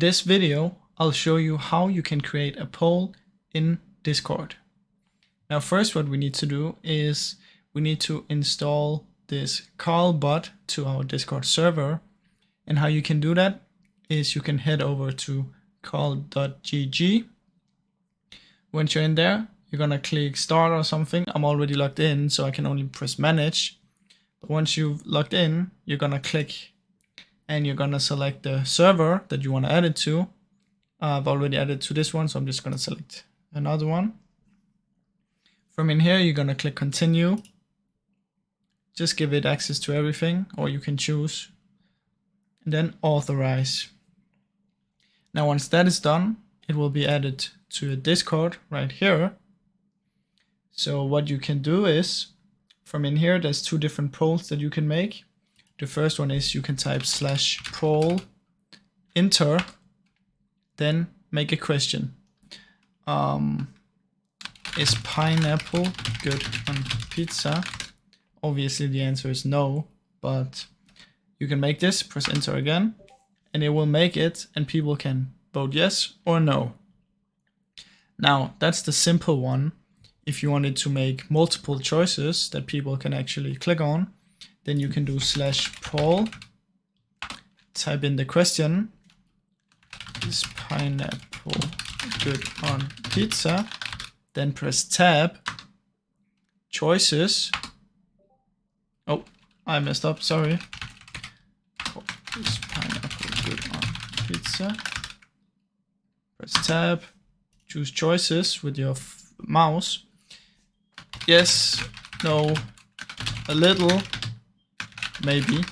this video, I'll show you how you can create a poll in Discord. Now first what we need to do is we need to install this Carl bot to our Discord server. And how you can do that is you can head over to carl.gg. Once you're in there, you're gonna click start or something. I'm already logged in, so I can only press manage. But once you've logged in, you're gonna click and you're gonna select the server that you want to add it to. I've already added to this one, so I'm just gonna select another one. From in here, you're gonna click continue. Just give it access to everything, or you can choose. And then authorize. Now once that is done, it will be added to a Discord right here. So what you can do is, from in here, there's two different polls that you can make. The first one is you can type /poll enter, then make a question. Is pineapple good on pizza? Obviously the answer is no, but you can make this, press enter again, and it will make it, and people can vote yes or no. Now that's the simple one. If you wanted to make multiple choices that people can actually click on, then you can do /poll, type in the question, is pineapple good on pizza? Then press tab, choices. Oh, I messed up, sorry. Is pineapple good on pizza? Press tab, choose choices with your mouse. Yes, no, a little, maybe.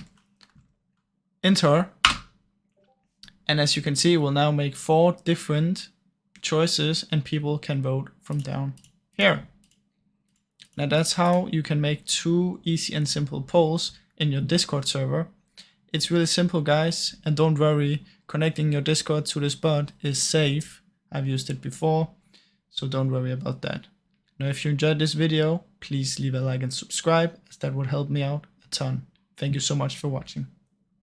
Enter. And as you can see, we'll now make 4 different choices and people can vote from down here. Now that's how you can make 2 easy and simple polls in your Discord server. It's really simple, guys, and don't worry, connecting your Discord to this bot is safe. I've used it before, so don't worry about that. Now if you enjoyed this video, please leave a like and subscribe, as that would help me out a ton. Thank you so much for watching.